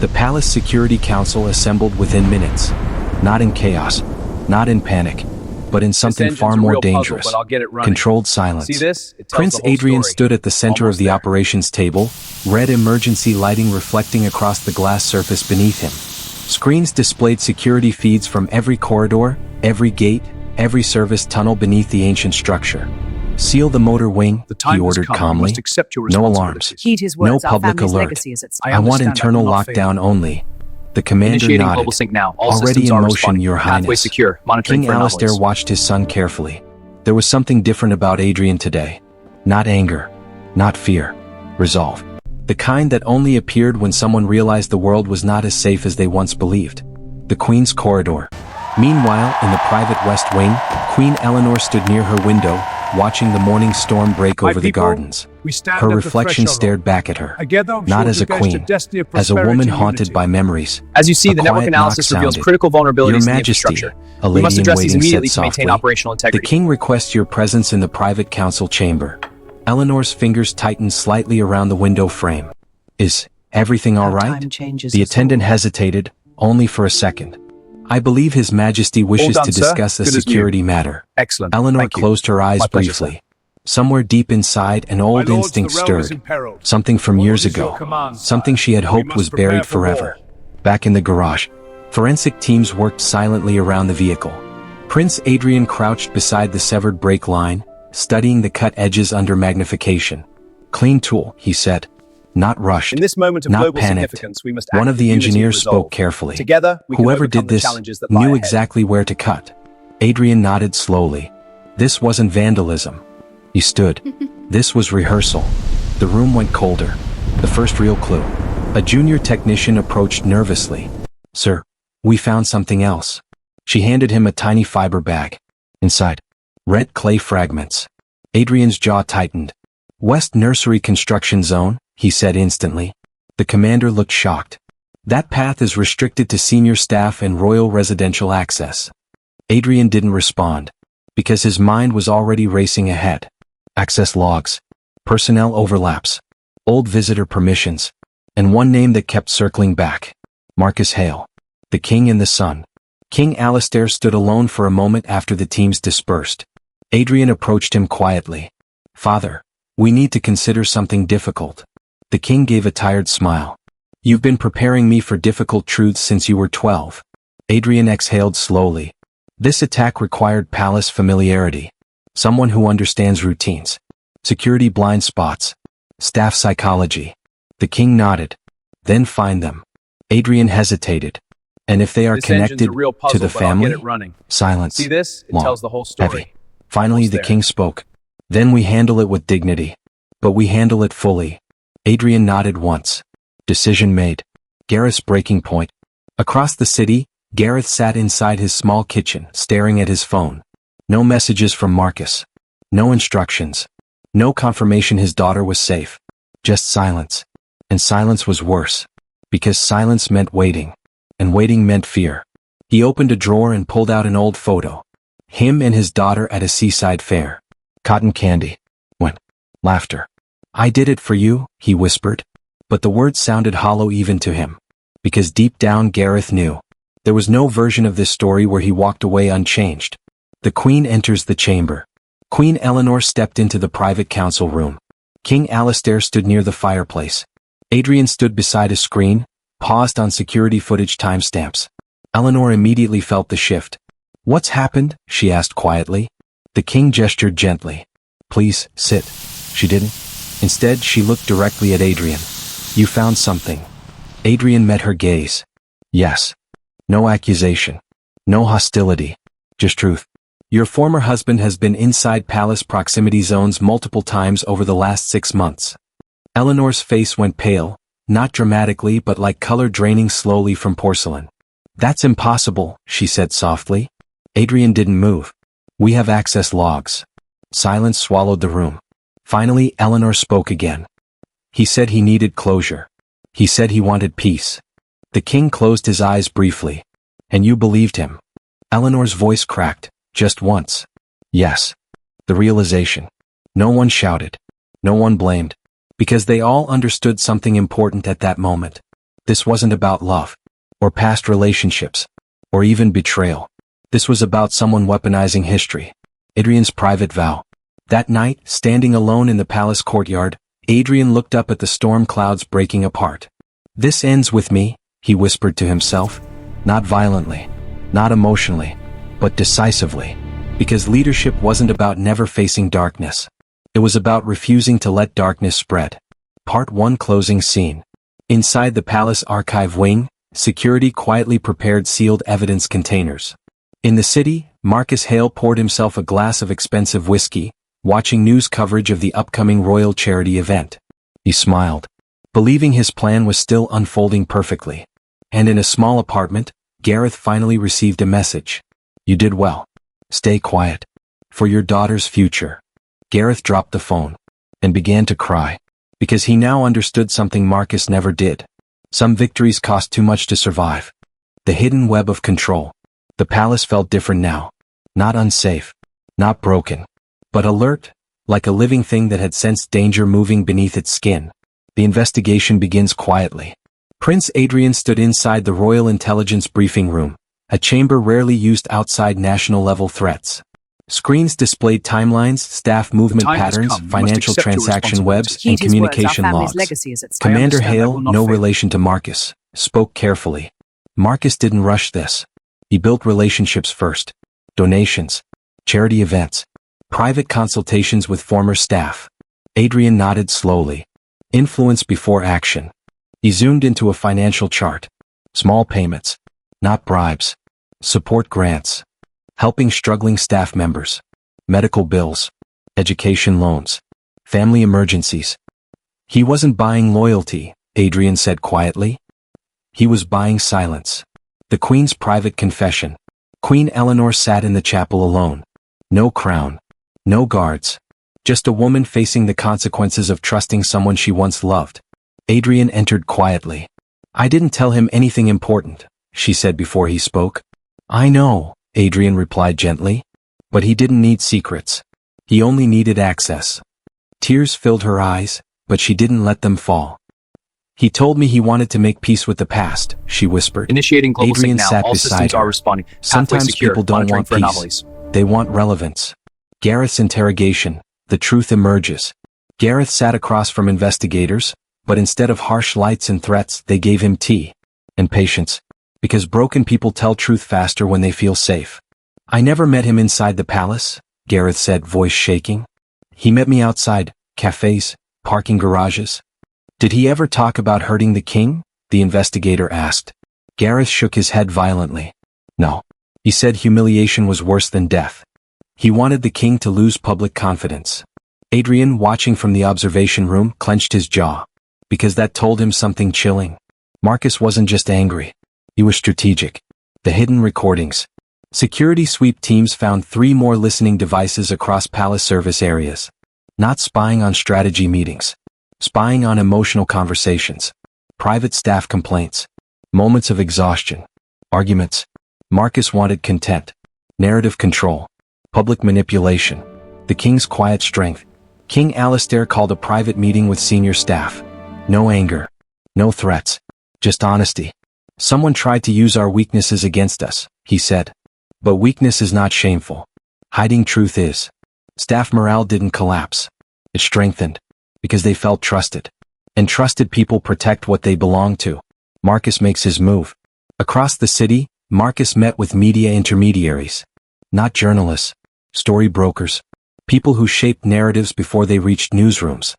The palace security council assembled within minutes. Not in chaos, not in panic, but in something far more dangerous. Controlled silence. See this? It tells Prince the whole Adrian story. stood at the center Almost of the there. operations table, red emergency lighting reflecting across the glass surface beneath him. Screens displayed security feeds from every corridor, every gate, every service tunnel beneath the ancient structure. Seal the motor wing, The time he has ordered come. You calmly. must accept your No alarms. responsibilities. Heed his No words. Our public family's alert. legacy is at stake. I I want understand. internal I will not fail lockdown you. only. The commander Initiating nodded. global sync now. All Already systems in are motion, responding. Your Pathway Highness. secure. Monitoring King for Alistair anomalies. watched his son carefully. There was something different about Adrian today. Not anger. Not fear. Resolve. The kind that only appeared when someone realized the world was not as safe as they once believed. The Queen's corridor. Meanwhile, in the private West Wing, Queen Eleanor stood near her window, watching the morning storm break My over the people, gardens. we stand Her at the reflection threshold. stared back at her. Together, we Not shall as a divest the queen, destiny of as a woman prosperity and haunted unity. by memories. As you see, A the network quiet analysis knock reveals sounded. critical vulnerabilities Your in the Majesty, infrastructure. a We lady must in address these waiting immediately said to maintain softly. operational The integrity. king requests your presence in the private council chamber. Eleanor's fingers tightened slightly around the window frame. Is everything all How right? time changes The us attendant all. hesitated, only for a second. I believe His Majesty wishes done, to sir. discuss a Good as new. security matter. Excellent. Eleanor Thank you. closed her eyes My pleasure, briefly. Somewhere deep inside, an old My lords, instinct the realm is stirred. imperiled. Something from What years is your ago. command, sire? Something she had We hoped must was prepare buried for forever. war. Back in the garage, forensic teams worked silently around the vehicle. Prince Adrian crouched beside the severed brake line, studying the cut edges under magnification. Clean tool, he said. Not rushed. In this moment of not global panicked. significance, we must act One of with the unity and engineers resolve. spoke carefully. Together, we can Whoever overcome did the this challenges that lie knew ahead. exactly where to cut. Adrian nodded slowly. This wasn't vandalism. He stood. This was rehearsal. The room went colder. The first real clue. A junior technician approached nervously. Sir, we found something else. She handed him a tiny fiber bag. Inside, red clay fragments. Adrian's jaw tightened. West Nursery Construction Zone, he said instantly. The commander looked shocked. That path is restricted to senior staff and royal residential access. Adrian didn't respond, because his mind was already racing ahead. Access logs, personnel overlaps, old visitor permissions, and one name that kept circling back. Marcus Hale. The king and the sun. King Alistair stood alone for a moment after the teams dispersed. Adrian approached him quietly. Father, we need to consider something difficult. The king gave a tired smile. You've been preparing me for difficult truths since you were 12. Adrian exhaled slowly. This attack required palace familiarity. Someone who understands routines. Security blind spots. Staff psychology. The king nodded. Then find them. Adrian hesitated. And if they are This engine's connected a real to puzzle, the but I'll family? get it running. Silence. See this? It Long. tells the whole story. Heavy. Finally, Almost the there. king spoke. Then we handle it with dignity. But we handle it fully. Adrian nodded once. Decision made. Gareth's breaking point. Across the city, Gareth sat inside his small kitchen, staring at his phone. No messages from Marcus. No instructions. No confirmation his daughter was safe. Just silence. And silence was worse. Because silence meant waiting. And waiting meant fear. He opened a drawer and pulled out an old photo. Him and his daughter at a seaside fair. Cotton candy. When? Laughter. I did it for you, he whispered. But the words sounded hollow even to him. Because deep down Gareth knew. There was no version of this story where he walked away unchanged. The Queen enters the chamber. Queen Eleanor stepped into the private council room. King Alistair stood near the fireplace. Adrian stood beside a screen, paused on security footage timestamps. Eleanor immediately felt the shift. What's happened? She asked quietly. The king gestured gently. Please, sit. She didn't. Instead, she looked directly at Adrian. You found something. Adrian met her gaze. Yes. No accusation. No hostility. Just truth. Your former husband has been inside palace proximity zones multiple times over the last 6 months. Eleanor's face went pale, not dramatically but like color draining slowly from porcelain. That's impossible, she said softly. Adrian didn't move. We have access logs. Silence swallowed the room. Finally, Eleanor spoke again. He said he needed closure. He said he wanted peace. The king closed his eyes briefly. And you believed him. Eleanor's voice cracked, just once. Yes. The realization. No one shouted. No one blamed. Because they all understood something important at that moment. This wasn't about love, or past relationships, or even betrayal. This was about someone weaponizing history. Adrian's private vow. That night, standing alone in the palace courtyard, Adrian looked up at the storm clouds breaking apart. "This ends with me," he whispered to himself. Not violently, not emotionally, but decisively. Because leadership wasn't about never facing darkness. It was about refusing to let darkness spread. Part 1 Closing Scene. Inside the palace archive wing, security quietly prepared sealed evidence containers. In the city, Marcus Hale poured himself a glass of expensive whiskey, watching news coverage of the upcoming royal charity event. He smiled, believing his plan was still unfolding perfectly. And in a small apartment, Gareth finally received a message. "You did well. Stay quiet. For your daughter's future." Gareth dropped the phone and began to cry, because he now understood something Marcus never did. Some victories cost too much to survive. The hidden web of control. The palace felt different now. Not unsafe, not broken, but alert, like a living thing that had sensed danger moving beneath its skin. The investigation begins quietly. Prince Adrian stood inside the Royal Intelligence Briefing Room, a chamber rarely used outside national-level threats. Screens displayed timelines, staff movement patterns, financial transaction webs, and communication logs. Commander Hale, no relation to Marcus, spoke carefully. Marcus didn't rush this. He built relationships first. Donations, charity events, private consultations with former staff. Adrian nodded slowly. Influence before action. He zoomed into a financial chart. Small payments, not bribes. Support grants. Helping struggling staff members. Medical bills. Education loans. Family emergencies. He wasn't buying loyalty, Adrian said quietly. He was buying silence. The Queen's private confession. Queen Eleanor sat in the chapel alone. No crown. No guards. Just a woman facing the consequences of trusting someone she once loved. Adrian entered quietly. "I didn't tell him anything important," she said before he spoke. "I know," Adrian replied gently. But he didn't need secrets. He only needed access. Tears filled her eyes, but she didn't let them fall. "He told me he wanted to make peace with the past," she whispered. Initiating global Adrian sync now. sat All beside systems her. are responding. Sometimes secure. people don't Monitoring want for peace. anomalies. They want relevance. Gareth's interrogation. The truth emerges. Gareth sat across from investigators, but instead of harsh lights and threats, they gave him tea. And patience. Because broken people tell truth faster when they feel safe. "I never met him inside the palace," Gareth said, voice shaking. "He met me outside, cafes, parking garages." "Did he ever talk about hurting the king?" the investigator asked. Gareth shook his head violently. "No. He said humiliation was worse than death. He wanted the king to lose public confidence." Adrian, watching from the observation room, clenched his jaw. Because that told him something chilling. Marcus wasn't just angry. He was strategic. The hidden recordings. Security sweep teams found 3 more listening devices across palace service areas. Not spying on strategy meetings. Spying on emotional conversations. Private staff complaints. Moments of exhaustion. Arguments. Marcus wanted content. Narrative control. Public manipulation. The king's quiet strength. King Alistair called a private meeting with senior staff. No anger. No threats. Just honesty. "Someone tried to use our weaknesses against us," he said. "But weakness is not shameful. Hiding truth is." Staff morale didn't collapse. It strengthened. Because they felt trusted. And trusted people protect what they belong to. Marcus makes his move. Across the city, Marcus met with media intermediaries. Not journalists. Story brokers. People who shaped narratives before they reached newsrooms.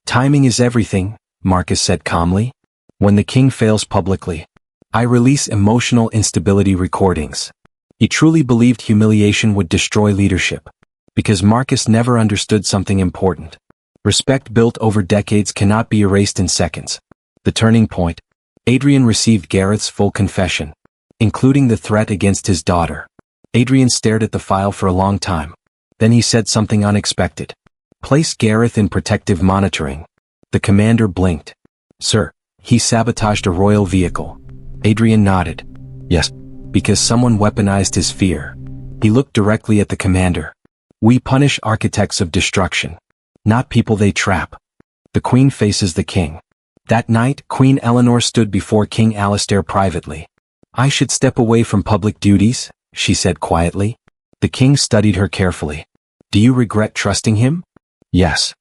"Timing is everything," Marcus said calmly. "When the king fails publicly, I release emotional instability recordings." He truly believed humiliation would destroy leadership. Because Marcus never understood something important. Respect built over decades cannot be erased in seconds. The turning point. Adrian received Gareth's full confession, including the threat against his daughter. Adrian stared at the file for a long time. Then he said something unexpected. "Place Gareth in protective monitoring." The commander blinked. "Sir, he sabotaged a royal vehicle." Adrian nodded. "Yes, because someone weaponized his fear." He looked directly at the commander. "We punish architects of destruction, not people they trap." The queen faces the king. That night, Queen Eleanor stood before King Alastair privately. "I should step away from public duties," she said quietly. The king studied her carefully. "Do you regret trusting him?" "Yes."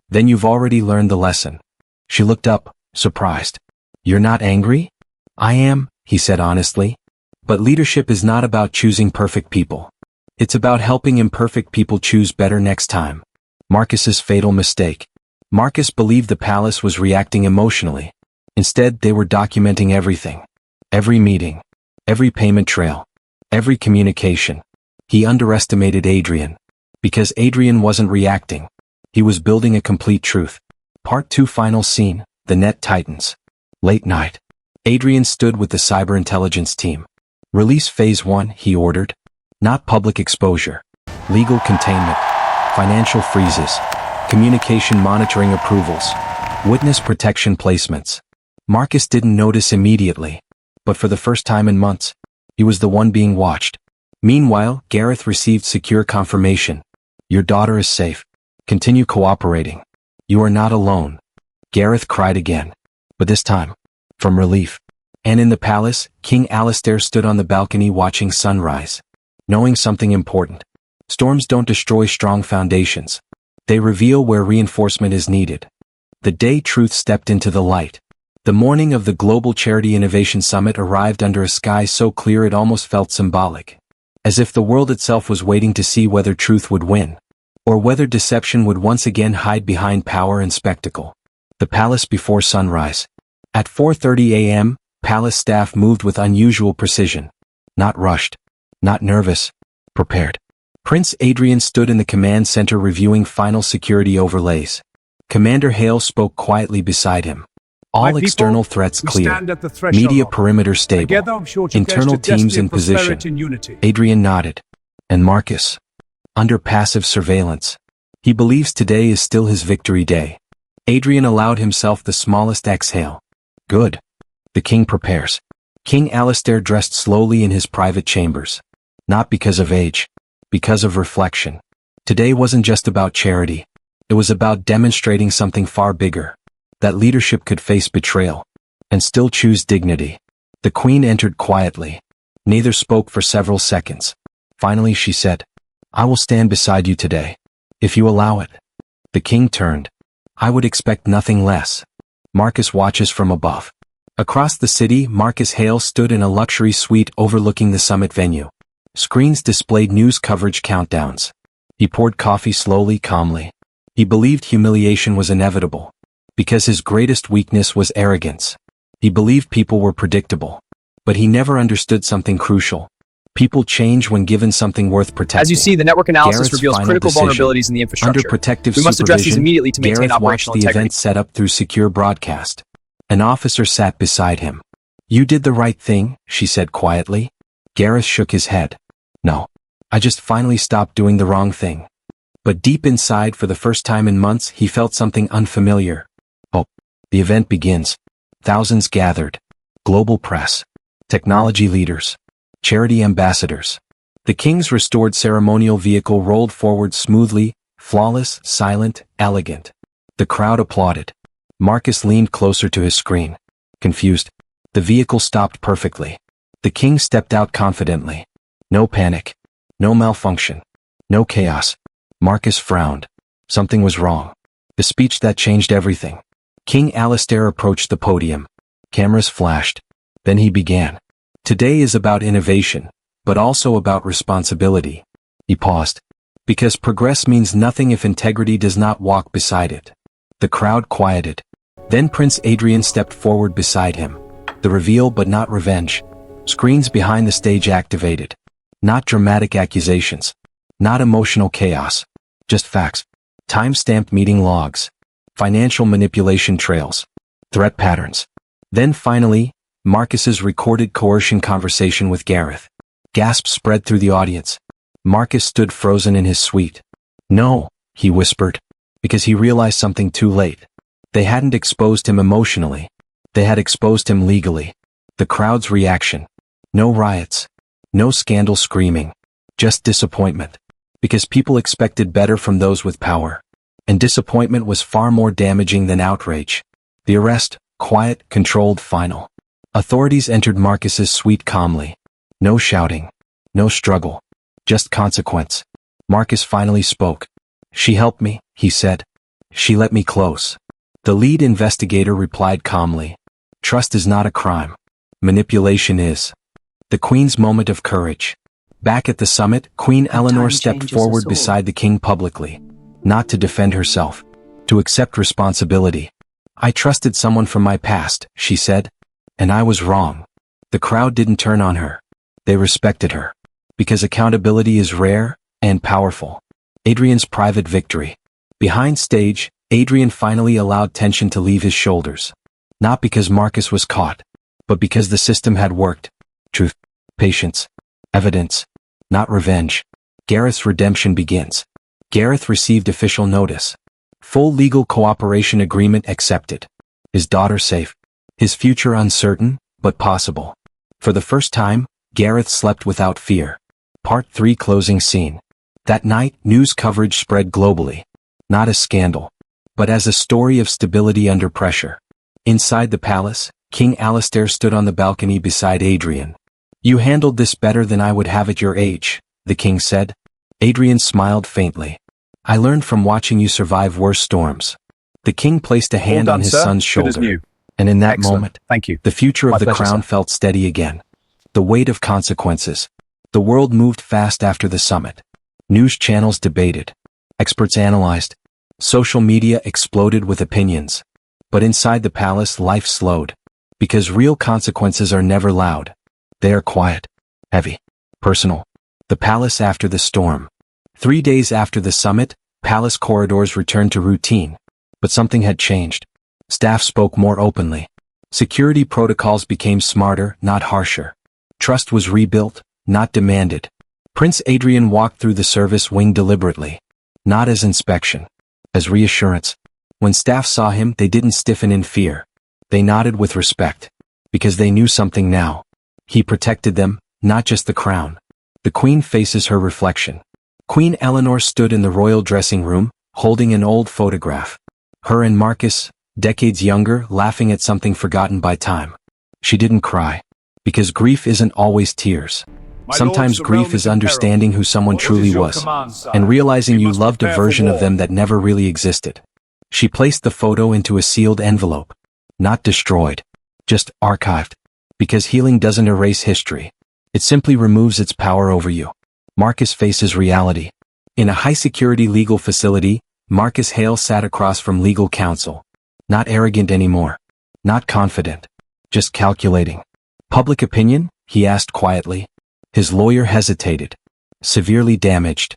"Then you've already learned the lesson." She looked up, surprised. "You're not angry?" "I am," he said honestly. "But leadership is not about choosing perfect people. It's about helping imperfect people choose better next time." Marcus's fatal mistake. Marcus believed the palace was reacting emotionally. Instead, they were documenting everything. Every meeting. Every payment trail. Every communication. He underestimated Adrian. Because Adrian wasn't reacting. He was building a complete truth. Part 2 final scene, the net tightens. Late night. Adrian stood with the cyber intelligence team. "Release Phase 1, he ordered. Not public exposure. Legal containment. Financial freezes. Communication monitoring approvals. Witness protection placements." Marcus didn't notice immediately. But for the first time in months, he was the one being watched. Meanwhile, Gareth received secure confirmation. "Your daughter is safe. Continue cooperating. You are not alone." Gareth cried again. But this time, from relief. And in the palace, King Alastair stood on the balcony watching sunrise. Knowing something important. Storms don't destroy strong foundations. They reveal where reinforcement is needed. The day truth stepped into the light. The morning of the Global Charity Innovation Summit arrived under a sky so clear it almost felt symbolic. As if the world itself was waiting to see whether truth would win. Or whether deception would once again hide behind power and spectacle. The palace before sunrise. At 4:30 a.m., palace staff moved with unusual precision. Not rushed. Not nervous. Prepared. Prince Adrian stood in the command center reviewing final security overlays. Commander Hale spoke quietly beside him. All external threats clear. Media perimeter stable. Internal teams in position. Adrian nodded. "And Marcus?" "Under passive surveillance. He believes today is still his victory day." Adrian allowed himself the smallest exhale. "Good. The king prepares." King Alastair dressed slowly in his private chambers. Not because of age. Because of reflection. Today wasn't just about charity. It was about demonstrating something far bigger. That leadership could face betrayal. And still choose dignity. The queen entered quietly. Neither spoke for several seconds. Finally she said, "I will stand beside you today. If you allow it." The king turned. "I would expect nothing less." Marcus watches from above. Across the city, Marcus Hale stood in a luxury suite overlooking the summit venue. Screens displayed news coverage countdowns. He poured coffee slowly, calmly. He believed humiliation was inevitable. Because his greatest weakness was arrogance. He believed people were predictable. But he never understood something crucial. People change when given something worth protecting. As you see, the network analysis Gareth's reveals final critical decision. vulnerabilities in the infrastructure. Under protective We must address these supervision, immediately to maintain Gareth watched operational the integrity. event set up through secure broadcast. An officer sat beside him. "You did the right thing," she said quietly. Gareth shook his head. "No. I just finally stopped doing the wrong thing." But deep inside, for the first time in months, he felt something unfamiliar. Hope. The event begins. Thousands gathered. Global press. Technology leaders. Charity ambassadors. The king's restored ceremonial vehicle rolled forward smoothly, flawless, silent, elegant. The crowd applauded. Marcus leaned closer to his screen. Confused. The vehicle stopped perfectly. The king stepped out confidently. No panic. No malfunction. No chaos. Marcus frowned. Something was wrong. The speech that changed everything. King Alastair approached the podium. Cameras flashed. Then he began. "Today is about innovation, but also about responsibility." He paused. Because progress means nothing if integrity does not walk beside it. The crowd quieted. Then Prince Adrian stepped forward beside him. The reveal but not revenge. Screens behind the stage activated. Not dramatic accusations. Not emotional chaos. Just facts. Time-stamped meeting logs. Financial manipulation trails. Threat patterns. Then finally, Marcus's recorded coercion conversation with Gareth. Gasps spread through the audience. Marcus stood frozen in his suite. "No," he whispered, because he realized something too late. They hadn't exposed him emotionally. They had exposed him legally. The crowd's reaction. No riots. No scandal screaming. Just disappointment. Because people expected better from those with power. And disappointment was far more damaging than outrage. The arrest, Quiet, controlled, final. Authorities entered Marcus's suite calmly. No shouting. No struggle. Just consequence. Marcus finally spoke. She helped me, he said. She let me close. The lead investigator replied calmly. Trust is not a crime. Manipulation is. The Queen's moment of courage. Back at the summit, Queen Eleanor stepped forward beside the king publicly. Not to defend herself. To accept responsibility. I trusted someone from my past, she said. And I was wrong. The crowd didn't turn on her. They respected her. Because accountability is rare and powerful. Adrian's private victory. Behind stage, Adrian finally allowed tension to leave his shoulders. Not because Marcus was caught, but because the system had worked. Truth, patience, evidence, not revenge. Gareth's redemption begins. Gareth received official notice. Full legal cooperation agreement accepted. His daughter safe. His future uncertain, but possible. For the first time, Gareth slept without fear. Part 3 closing scene. That night, news coverage spread globally. Not as scandal, but as a story of stability under pressure. Inside the palace, King Alistair stood on the balcony beside Adrian. You handled this better than I would have at your age, the king said. Adrian smiled faintly. I learned from watching you survive worse storms. The king placed a hand on his son's shoulder. And in that moment, Thank you. the future of My the pleasure, crown sir. felt steady again. The weight of consequences. The world moved fast after the summit. News channels debated. Experts analyzed. Social media exploded with opinions. But inside the palace, life slowed. Because real consequences are never loud. They are quiet, heavy, personal. The palace after the storm. 3 days after the summit, palace corridors returned to routine. But something had changed. Staff spoke more openly. Security protocols became smarter, not harsher. Trust was rebuilt, not demanded. Prince Adrian walked through the service wing deliberately. Not as inspection. As reassurance. When staff saw him, they didn't stiffen in fear. They nodded with respect. Because they knew something now. He protected them, not just the crown. The queen faces her reflection. Queen Eleanor stood in the royal dressing room, holding an old photograph. Her and Marcus, decades younger, laughing at something forgotten by time. She didn't cry. Because grief isn't always tears. Sometimes grief is understanding who someone truly was, and realizing you loved a version of them that never really existed. She placed the photo into a sealed envelope. Not destroyed. Just archived. Because healing doesn't erase history. It simply removes its power over you. Marcus faces reality. In a high-security legal facility, Marcus Hale sat across from legal counsel. Not arrogant anymore. Not confident. Just calculating. Public opinion? He asked quietly. His lawyer hesitated. Severely damaged.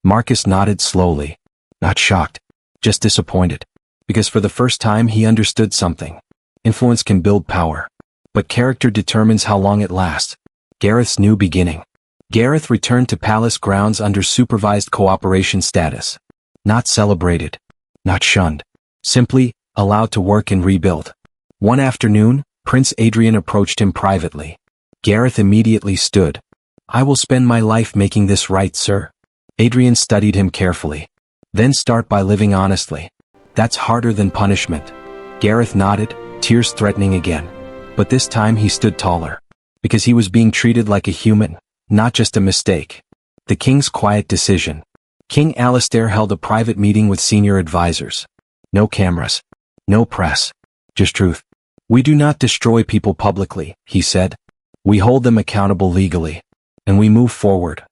Marcus nodded slowly. Not shocked. Just disappointed. Because for the first time he understood something. Influence can build power. But character determines how long it lasts. Gareth's new beginning. Gareth returned to palace grounds under supervised cooperation status. Not celebrated. Not shunned. Simply, allowed to work and rebuild. One afternoon, Prince Adrian approached him privately. Gareth immediately stood. I will spend my life making this right, sir. Adrian studied him carefully. Then start by living honestly. That's harder than punishment. Gareth nodded, tears threatening again. But this time he stood taller. Because he was being treated like a human, not just a mistake. The king's quiet decision. King Alistair held a private meeting with senior advisors. No cameras. No press. Just truth. We do not destroy people publicly, he said. We hold them accountable legally. And we move forward.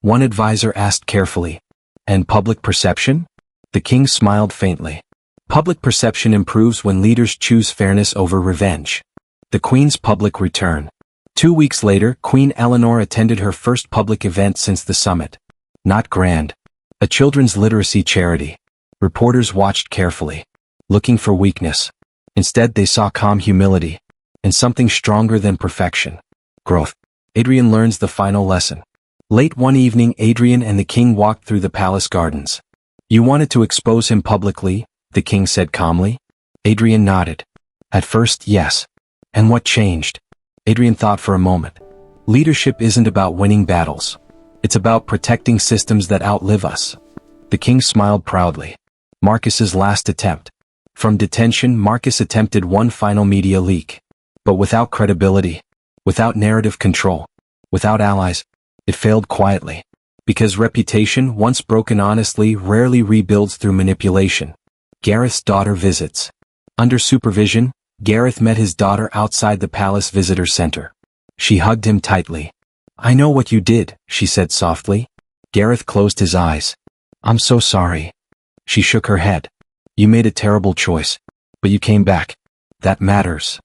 One advisor asked carefully. And public perception? The king smiled faintly. Public perception improves when leaders choose fairness over revenge. The Queen's public return. 2 weeks later, Queen Eleanor attended her first public event since the summit. Not grand. A children's literacy charity. Reporters watched carefully. Looking for weakness. Instead they saw calm humility. And something stronger than perfection. Growth. Adrian learns the final lesson. Late one evening, Adrian and the king walked through the palace gardens. You wanted to expose him publicly, the king said calmly. Adrian nodded. At first, yes. And what changed? Adrian thought for a moment. Leadership isn't about winning battles. It's about protecting systems that outlive us. The king smiled proudly. Marcus's last attempt. From detention, Marcus attempted one final media leak. But without credibility, without narrative control, without allies, it failed quietly. Because reputation, once broken honestly, rarely rebuilds through manipulation. Gareth's daughter visits. Under supervision, Gareth met his daughter outside the palace visitor center. She hugged him tightly. "I know what you did," she said softly. Gareth closed his eyes. "I'm so sorry." She shook her head. "You made a terrible choice, but you came back. That matters."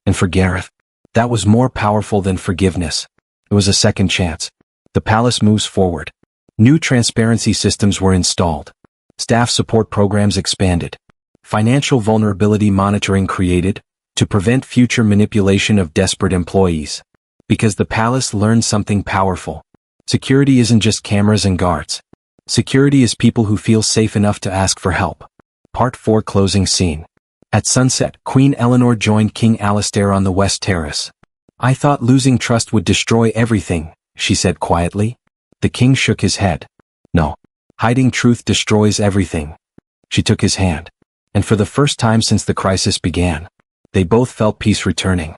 And for Gareth, that was more powerful than forgiveness. It was a second chance. The palace moves forward. New transparency systems were installed. Staff support programs expanded. Financial vulnerability monitoring created to prevent future manipulation of desperate employees. Because the palace learned something powerful. Security isn't just cameras and guards. Security is people who feel safe enough to ask for help. Part 4 Closing Scene. At sunset, Queen Eleanor joined King Alastair on the West Terrace. "I thought losing trust would destroy everything," she said quietly. The king shook his head. "No. Hiding truth destroys everything." She took his hand. And for the first time since the crisis began, they both felt peace returning.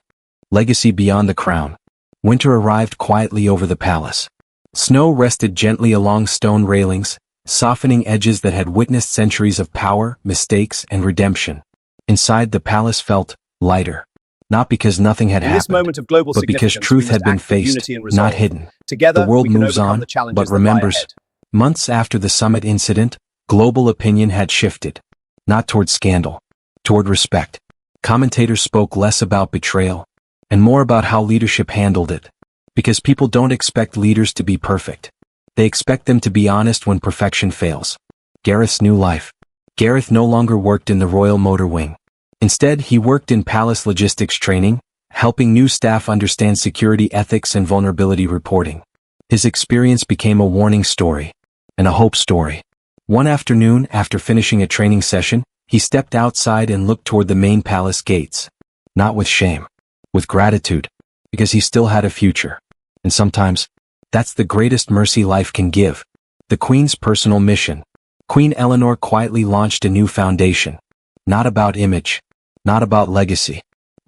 Legacy beyond the crown. Winter arrived quietly over the palace. Snow rested gently along stone railings, softening edges that had witnessed centuries of power, mistakes, and redemption. Inside, the palace felt lighter. Not because nothing had happened, but because truth had been faced, not hidden. The world moves on, but remembers. Months after the summit incident, global opinion had shifted. Not toward scandal, toward respect. Commentators spoke less about betrayal, and more about how leadership handled it. Because people don't expect leaders to be perfect. They expect them to be honest when perfection fails. Gareth's new life. Gareth no longer worked in the royal motor wing. Instead, he worked in palace logistics training, helping new staff understand security ethics and vulnerability reporting. His experience became a warning story, and a hope story. One afternoon, after finishing a training session, he stepped outside and looked toward the main palace gates. Not with shame, with gratitude, because he still had a future. And sometimes, that's the greatest mercy life can give. The Queen's personal mission. Queen Eleanor quietly launched a new foundation. Not about image, not about legacy,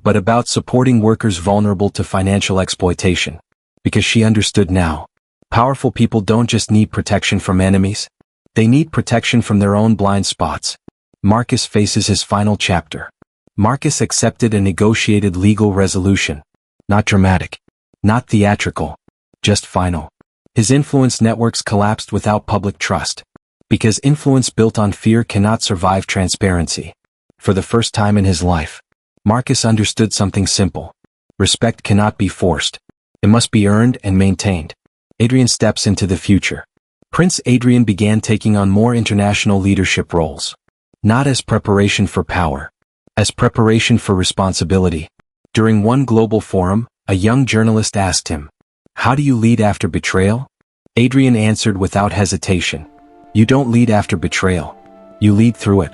but about supporting workers vulnerable to financial exploitation. Because she understood now, powerful people don't just need protection from enemies, they need protection from their own blind spots. Marcus faces his final chapter. Marcus accepted a negotiated legal resolution. Not dramatic, not theatrical, just final. His influence networks collapsed without public trust. Because influence built on fear cannot survive transparency. For the first time in his life, Marcus understood something simple. Respect cannot be forced. It must be earned and maintained. Adrian steps into the future. Prince Adrian began taking on more international leadership roles. Not as preparation for power, as preparation for responsibility. During one global forum, a young journalist asked him, "How do you lead after betrayal?" Adrian answered without hesitation, "You don't lead after betrayal. You lead through it."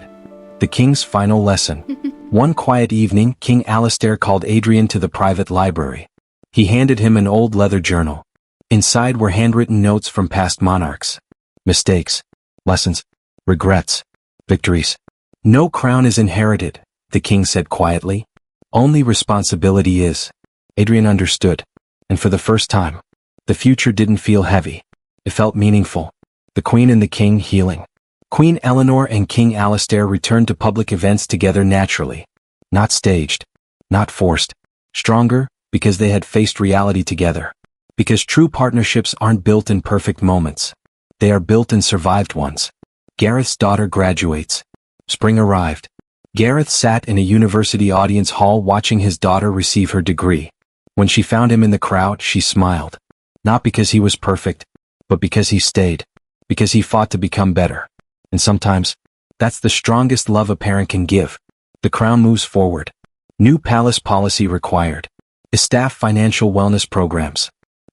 The king's final lesson. One quiet evening, King Alastair called Adrian to the private library. He handed him an old leather journal. Inside were handwritten notes from past monarchs. Mistakes, lessons, regrets, victories. "No crown is inherited," the king said quietly. "Only responsibility is." Adrian understood. And for the first time, the future didn't feel heavy. It felt meaningful. The queen and the king healing. Queen Eleanor and King Alastair returned to public events together naturally. Not staged. Not forced. Stronger, because they had faced reality together. Because true partnerships aren't built in perfect moments. They are built in survived ones. Gareth's daughter graduates. Spring arrived. Gareth sat in a university audience hall watching his daughter receive her degree. When she found him in the crowd, she smiled. Not because he was perfect, but because he stayed. Because he fought to become better. And sometimes, that's the strongest love a parent can give. The crown moves forward. New palace policy required. Staff financial wellness programs.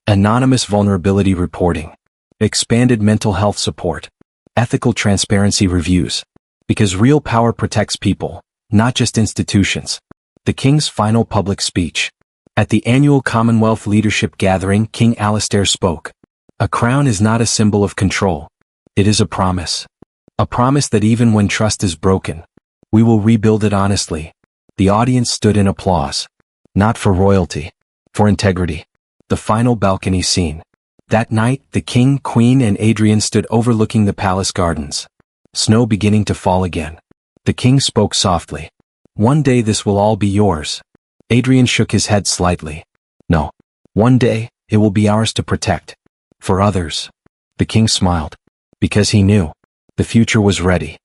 Anonymous vulnerability reporting. Expanded mental health support. Ethical transparency reviews. Because real power protects people, not just institutions. The king's final public speech. At the annual Commonwealth Leadership Gathering, King Alastair spoke. A crown is not a symbol of control. It is a promise. A promise that even when trust is broken, We will rebuild it honestly. The audience stood in applause. Not for royalty. For integrity. The final balcony scene. That night, the king, queen, and Adrian stood overlooking the palace gardens. Snow beginning to fall again. The king spoke softly. One day this will all be yours. Adrian shook his head slightly. No. One day, it will be ours to protect. For others. The king smiled. Because he knew. The future was ready.